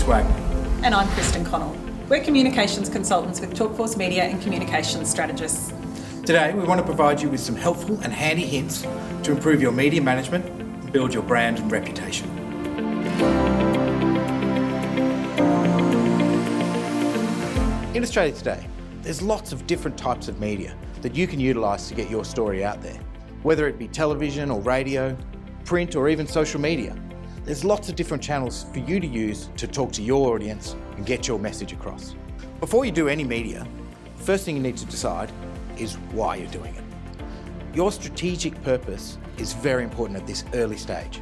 Chris Wagner. And I'm Kristen Connell. We're communications consultants with Talkforce Media and Communications Strategists. Today, we want to provide you with some helpful and handy hints to improve your media management and build your brand and reputation. In Australia today, there's lots of different types of media that you can utilise to get your story out there. Whether it be television or radio, print or even social media. There's lots of different channels for you to use to talk to your audience and get your message across. Before you do any media, the first thing you need to decide is why you're doing it. Your strategic purpose is very important at this early stage.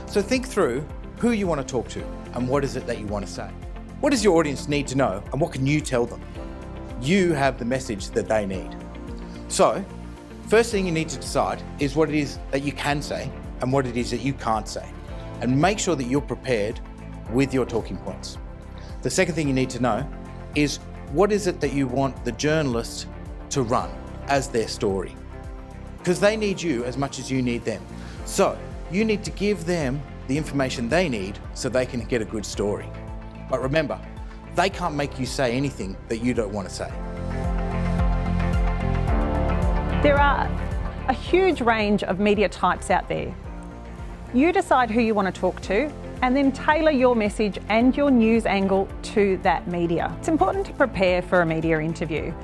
So think through who you want to talk to and what is it that you want to say. What does your audience need to know and what can you tell them? You have the message that they need. So, first thing you need to decide is what it is that you can say and what it is that you can't say. And make sure that you're prepared with your talking points. The second thing you need to know is what is it that you want the journalist to run as their story? Because they need you as much as you need them. So you need to give them the information they need so they can get a good story. But remember, they can't make you say anything that you don't want to say. There are a huge range of media types out there. You decide who you want to talk to and then tailor your message and your news angle to that media. It's important to prepare for a media interview.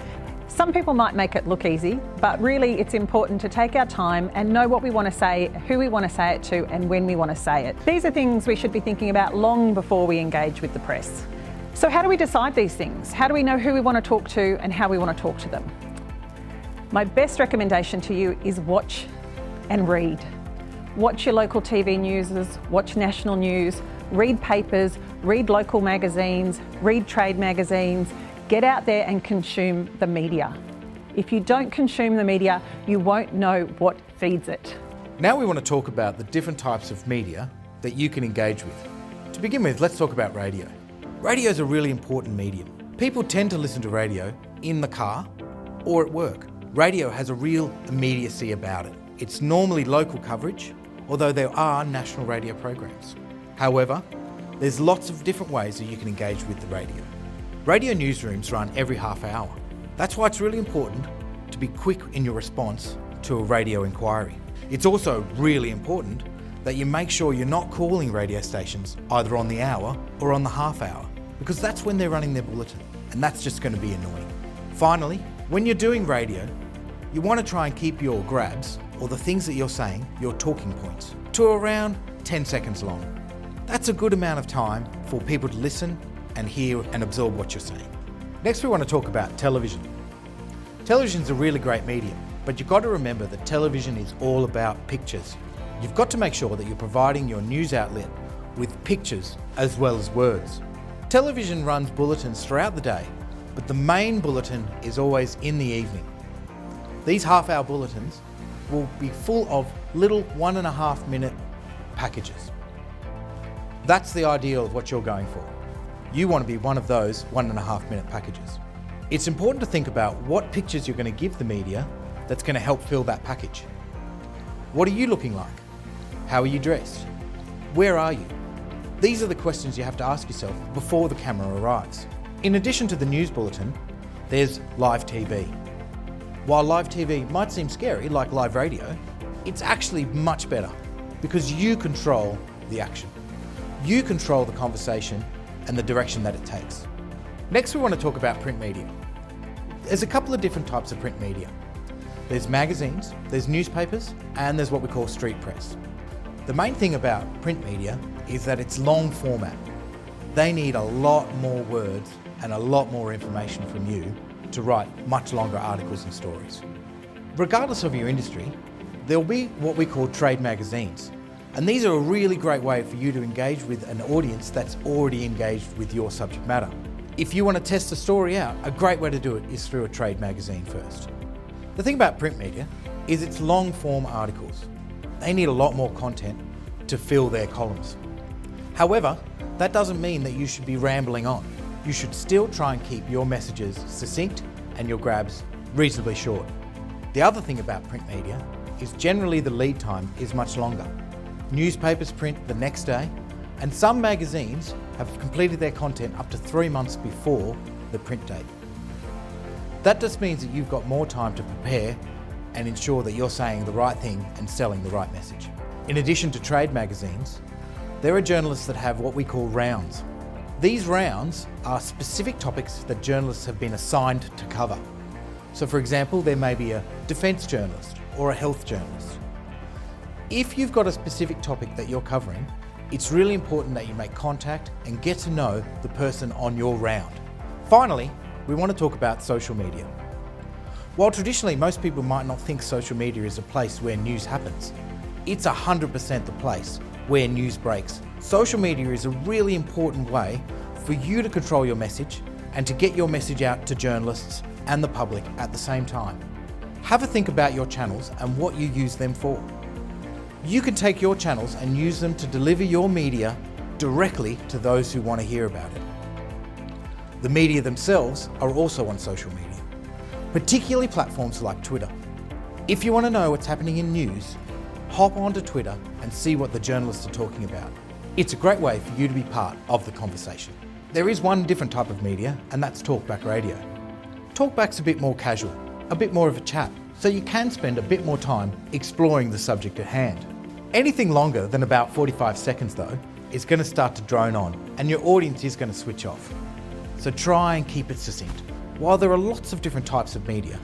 Some people might make it look easy, but really it's important to take our time and know what we want to say, who we want to say it to, and when we want to say it. These are things we should be thinking about long before we engage with the press. So how do we decide these things? How do we know who we want to talk to and how we want to talk to them? My best recommendation to you is watch and read. Watch your local TV news, watch national news, read papers, read local magazines, read trade magazines. Get out there and consume the media. If you don't consume the media, you won't know what feeds it. Now we want to talk about the different types of media that you can engage with. To begin with, let's talk about radio. Radio is a really important medium. People tend to listen to radio in the car or at work. Radio has a real immediacy about it. It's normally local coverage, although there are national radio programs. However, there's lots of different ways that you can engage with the radio. Radio newsrooms run every half hour. That's why it's really important to be quick in your response to a radio inquiry. It's also really important that you make sure you're not calling radio stations either on the hour or on the half hour, because that's when they're running their bulletin, and that's just going to be annoying. Finally, when you're doing radio, you want to try and keep your grabs, or the things that you're saying, your talking points, to around 10 seconds long. That's a good amount of time for people to listen and hear and absorb what you're saying. Next, we want to talk about television. Television's a really great medium, but you've got to remember that television is all about pictures. You've got to make sure that you're providing your news outlet with pictures as well as words. Television runs bulletins throughout the day, but the main bulletin is always in the evening. These half-hour bulletins will be full of little 1.5 minute packages. That's the ideal of what you're going for. You want to be one of those 1.5 minute packages. It's important to think about what pictures you're going to give the media that's going to help fill that package. What are you looking like? How are you dressed? Where are you? These are the questions you have to ask yourself before the camera arrives. In addition to the news bulletin, there's live TV. While live TV might seem scary, like live radio, it's actually much better because you control the action. You control the conversation and the direction that it takes. Next, we want to talk about print media. There's a couple of different types of print media. There's magazines, there's newspapers, and there's what we call street press. The main thing about print media is that it's long format. They need a lot more words and a lot more information from you to write much longer articles and stories. Regardless of your industry, there'll be what we call trade magazines. And these are a really great way for you to engage with an audience that's already engaged with your subject matter. If you want to test a story out, a great way to do it is through a trade magazine first. The thing about print media is it's long form articles. They need a lot more content to fill their columns. However, that doesn't mean that you should be rambling on. You should still try and keep your messages succinct and your grabs reasonably short. The other thing about print media is generally the lead time is much longer. Newspapers print the next day And some magazines have completed their content up to 3 months before the print date. That just means that you've got more time to prepare and ensure that you're saying the right thing and selling the right message. In addition to trade magazines, there are journalists that have what we call rounds. These rounds are specific topics that journalists have been assigned to cover. So for example, there may be a defence journalist or a health journalist. If you've got a specific topic that you're covering, it's really important that you make contact and get to know the person on your round. Finally, we want to talk about social media. While traditionally most people might not think social media is a place where news happens, it's 100% the place where news breaks. Social media is a really important way for you to control your message and to get your message out to journalists and the public at the same time. Have a think about your channels and what you use them for. You can take your channels and use them to deliver your media directly to those who want to hear about it. The media themselves are also on social media, particularly platforms like Twitter. If you want to know what's happening in news, hop onto Twitter and see what the journalists are talking about. It's a great way for you to be part of the conversation. There is one different type of media, and that's talkback radio. Talkback's a bit more casual, a bit more of a chat, so you can spend a bit more time exploring the subject at hand. Anything longer than about 45 seconds though is going to start to drone on and your audience is going to switch off. So try and keep it succinct. While there are lots of different types of media,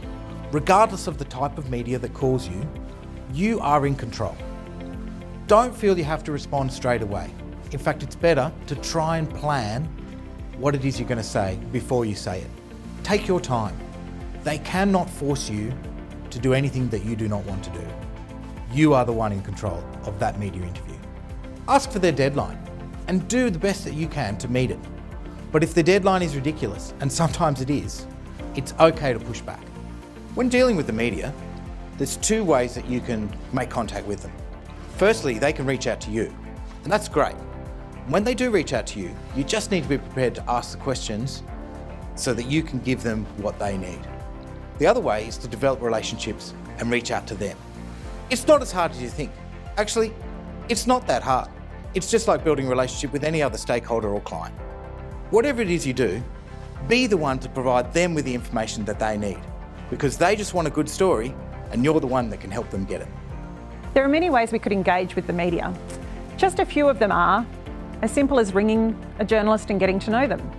regardless of the type of media that calls you, you are in control. Don't feel you have to respond straight away. In fact, it's better to try and plan what it is you're going to say before you say it. Take your time. They cannot force you to do anything that you do not want to do. You are the one in control of that media interview. Ask for their deadline and do the best that you can to meet it. But if the deadline is ridiculous, and sometimes it is, it's okay to push back. When dealing with the media, there's two ways that you can make contact with them. Firstly, they can reach out to you, and that's great. When they do reach out to you, you just need to be prepared to ask the questions so that you can give them what they need. The other way is to develop relationships and reach out to them. It's not as hard as you think. Actually, it's not that hard. It's just like building a relationship with any other stakeholder or client. Whatever it is you do, be the one to provide them with the information that they need, because they just want a good story and you're the one that can help them get it. There are many ways we could engage with the media. Just a few of them are as simple as ringing a journalist and getting to know them.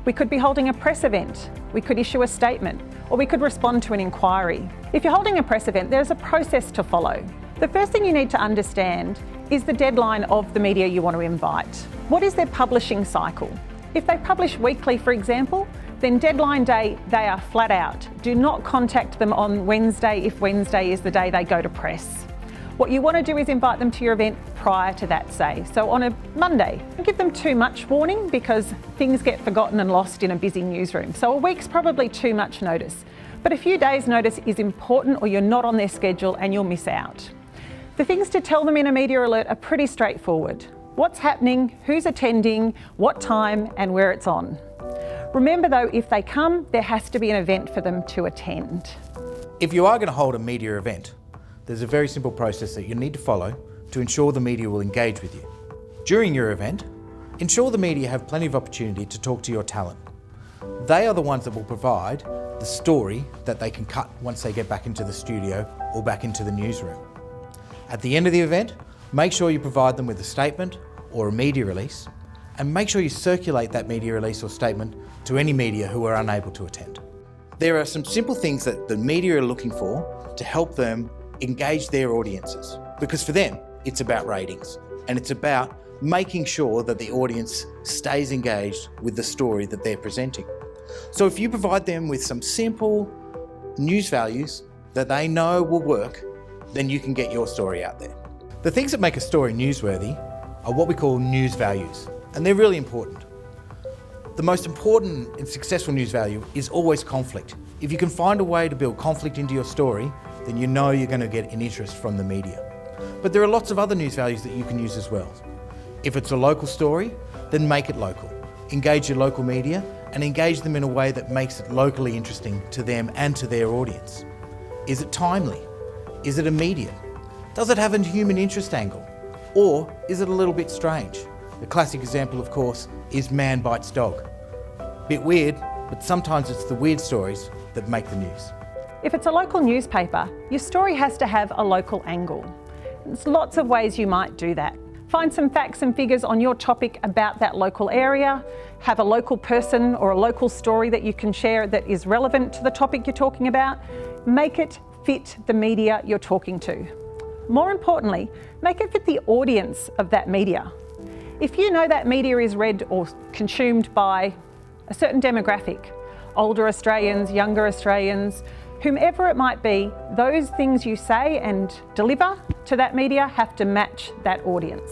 We could be holding a press event, we could issue a statement, or we could respond to an inquiry. If you're holding a press event, there's a process to follow. The first thing you need to understand is the deadline of the media you want to invite. What is their publishing cycle? If they publish weekly, for example, then deadline day, they are flat out. Do not contact them on Wednesday if Wednesday is the day they go to press. What you want to do is invite them to your event prior to that, say. So on a Monday, don't give them too much warning because things get forgotten and lost in a busy newsroom. So a week's probably too much notice. But a few days' notice is important or you're not on their schedule and you'll miss out. The things to tell them in a media alert are pretty straightforward. What's happening, who's attending, what time and where it's on. Remember though, if they come, there has to be an event for them to attend. If you are going to hold a media event, there's a very simple process that you need to follow to ensure the media will engage with you. During your event, ensure the media have plenty of opportunity to talk to your talent. They are the ones that will provide the story that they can cut once they get back into the studio or back into the newsroom. At the end of the event, make sure you provide them with a statement or a media release, and make sure you circulate that media release or statement to any media who are unable to attend. There are some simple things that the media are looking for to help them engage their audiences, because for them, it's about ratings and it's about making sure that the audience stays engaged with the story that they're presenting. So if you provide them with some simple news values that they know will work, then you can get your story out there. The things that make a story newsworthy are what we call news values, and they're really important. The most important and successful news value is always conflict. If you can find a way to build conflict into your story, then you know you're going to get an interest from the media. But there are lots of other news values that you can use as well. If it's a local story, then make it local. Engage your local media and engage them in a way that makes it locally interesting to them and to their audience. Is it timely? Is it immediate? Does it have a human interest angle? Or is it a little bit strange? The classic example, of course, is man bites dog. Bit weird, but sometimes it's the weird stories that make the news. If it's a local newspaper, your story has to have a local angle. There's lots of ways you might do that. Find some facts and figures on your topic about that local area, have a local person or a local story that you can share that is relevant to the topic you're talking about. Make it fit the media you're talking to. More importantly, make it fit the audience of that media. If you know that media is read or consumed by a certain demographic, older Australians, younger Australians, whomever it might be, those things you say and deliver to that media have to match that audience.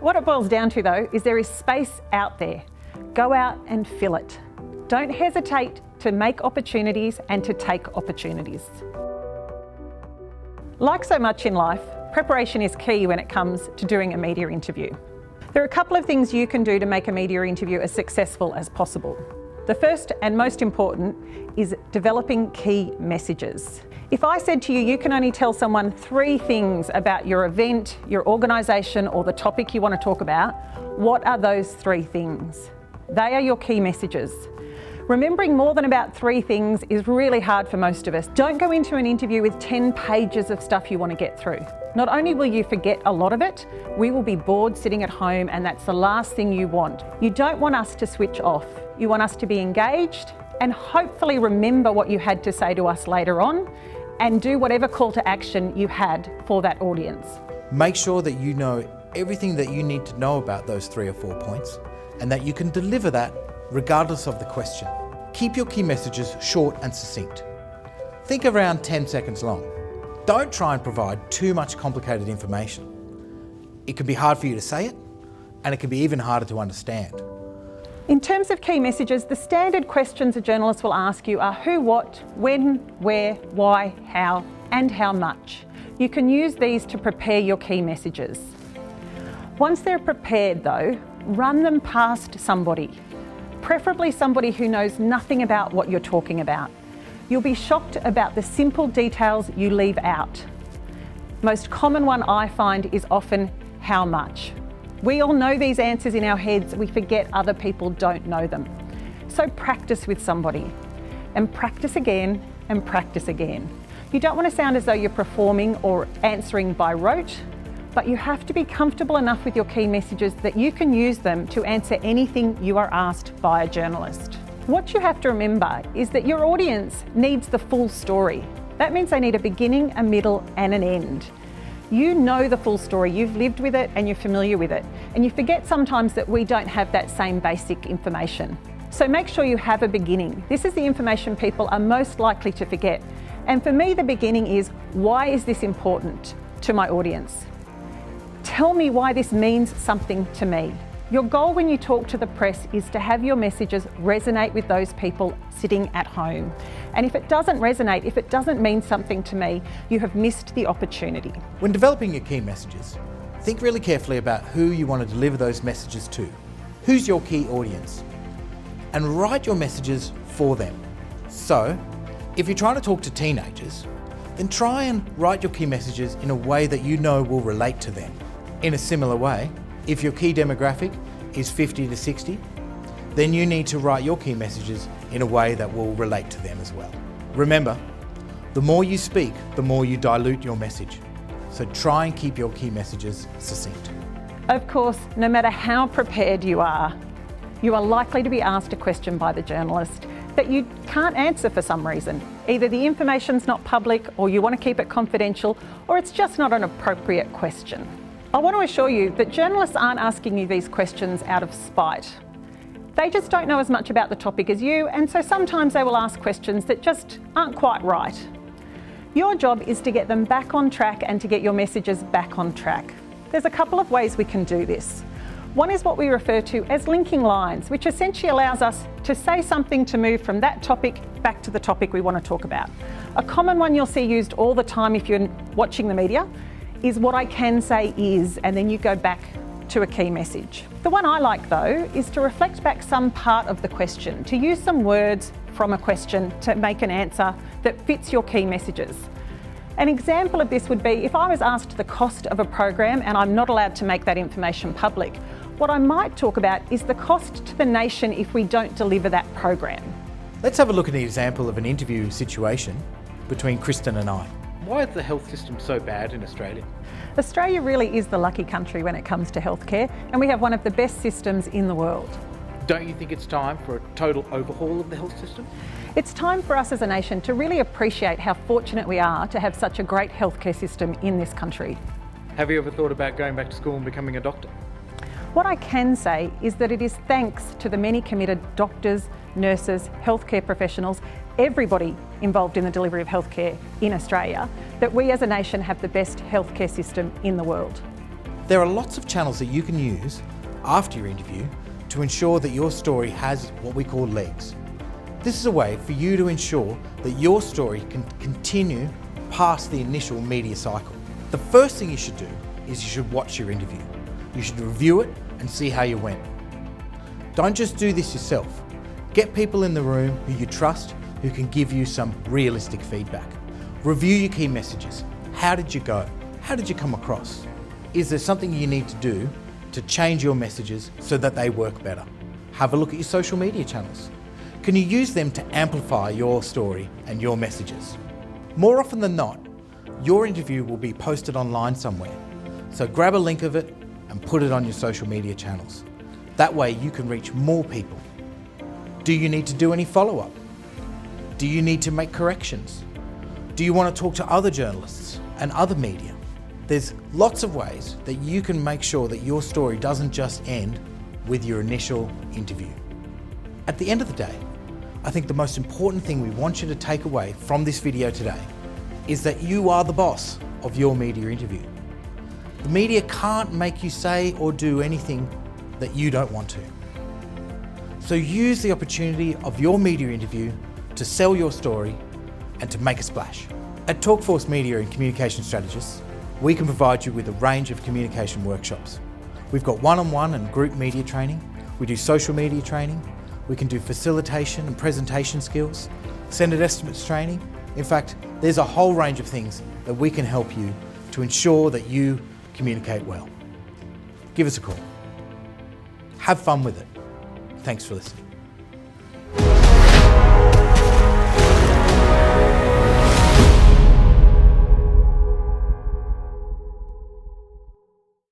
What it boils down to though is there is space out there. Go out and fill it. Don't hesitate to make opportunities and to take opportunities. Like so much in life, preparation is key when it comes to doing a media interview. There are a couple of things you can do to make a media interview as successful as possible. The first and most important is developing key messages. If I said to you, you can only tell someone 3 things about your event, your organisation, or the topic you want to talk about, what are those 3 things? They are your key messages. Remembering more than about 3 things is really hard for most of us. Don't go into an interview with 10 pages of stuff you want to get through. Not only will you forget a lot of it, we will be bored sitting at home, and that's the last thing you want. You don't want us to switch off. You want us to be engaged and hopefully remember what you had to say to us later on and do whatever call to action you had for that audience. Make sure that you know everything that you need to know about those 3 or 4 points and that you can deliver that regardless of the question. Keep your key messages short and succinct. Think around 10 seconds long. Don't try and provide too much complicated information. It can be hard for you to say it, and it can be even harder to understand. In terms of key messages, the standard questions a journalist will ask you are who, what, when, where, why, how, and how much. You can use these to prepare your key messages. Once they're prepared though, run them past somebody, preferably somebody who knows nothing about what you're talking about. You'll be shocked about the simple details you leave out. Most common one I find is often how much. We all know these answers in our heads, we forget other people don't know them. So practice with somebody and practice again and practice again. You don't want to sound as though you're performing or answering by rote, but you have to be comfortable enough with your key messages that you can use them to answer anything you are asked by a journalist. What you have to remember is that your audience needs the full story. That means they need a beginning, a middle, and an end. You know the full story, you've lived with it and you're familiar with it. And you forget sometimes that we don't have that same basic information. So make sure you have a beginning. This is the information people are most likely to forget. And for me, the beginning is, why is this important to my audience? Tell me why this means something to me. Your goal when you talk to the press is to have your messages resonate with those people sitting at home. And if it doesn't resonate, if it doesn't mean something to me, you have missed the opportunity. When developing your key messages, think really carefully about who you want to deliver those messages to. Who's your key audience? And write your messages for them. So, if you're trying to talk to teenagers, then try and write your key messages in a way that you know will relate to them. In a similar way, if your key demographic is 50 to 60, then you need to write your key messages in a way that will relate to them as well. Remember, the more you speak, the more you dilute your message. So try and keep your key messages succinct. Of course, no matter how prepared you are likely to be asked a question by the journalist that you can't answer for some reason. Either the information's not public, or you want to keep it confidential, or it's just not an appropriate question. I want to assure you that journalists aren't asking you these questions out of spite. They just don't know as much about the topic as you, and so sometimes they will ask questions that just aren't quite right. Your job is to get them back on track and to get your messages back on track. There's a couple of ways we can do this. One is what we refer to as linking lines, which essentially allows us to say something to move from that topic back to the topic we want to talk about. A common one you'll see used all the time if you're watching the media is what I can say is, and then you go back to a key message. The one I like though is to reflect back some part of the question, to use some words from a question to make an answer that fits your key messages. An example of this would be if I was asked the cost of a program and I'm not allowed to make that information public, What I might talk about is the cost to the nation if we don't deliver that program. Let's have a look at an example of an interview situation between Kristen and I. Why is the health system so bad in Australia? Australia really is the lucky country when it comes to healthcare, and we have one of the best systems in the world. Don't you think it's time for a total overhaul of the health system? It's time for us as a nation to really appreciate how fortunate we are to have such a great healthcare system in this country. Have you ever thought about going back to school and becoming a doctor? What I can say is that it is thanks to the many committed doctors, nurses, healthcare professionals, everybody involved in the delivery of healthcare in Australia, that we as a nation have the best healthcare system in the world. There are lots of channels that you can use after your interview to ensure that your story has what we call legs. This is a way for you to ensure that your story can continue past the initial media cycle. The first thing you should do is you should watch your interview. You should review it and see how you went. Don't just do this yourself. Get people in the room who you trust, who can give you some realistic feedback. Review your key messages. How did you go? How did you come across? Is there something you need to do to change your messages so that they work better? Have a look at your social media channels. Can you use them to amplify your story and your messages? More often than not, your interview will be posted online somewhere. So grab a link of it and put it on your social media channels. That way you can reach more people. Do you need to do any follow-up? Do you need to make corrections? Do you want to talk to other journalists and other media? There's lots of ways that you can make sure that your story doesn't just end with your initial interview. At the end of the day, I think the most important thing we want you to take away from this video today is that you are the boss of your media interview. The media can't make you say or do anything that you don't want to. So use the opportunity of your media interview to sell your story and to make a splash. At Talkforce Media and Communication Strategists, we can provide you with a range of communication workshops. We've got one-on-one and group media training. We do social media training. We can do facilitation and presentation skills, Senate estimates training. In fact, there's a whole range of things that we can help you to ensure that you communicate well. Give us a call. Have fun with it. Thanks for listening.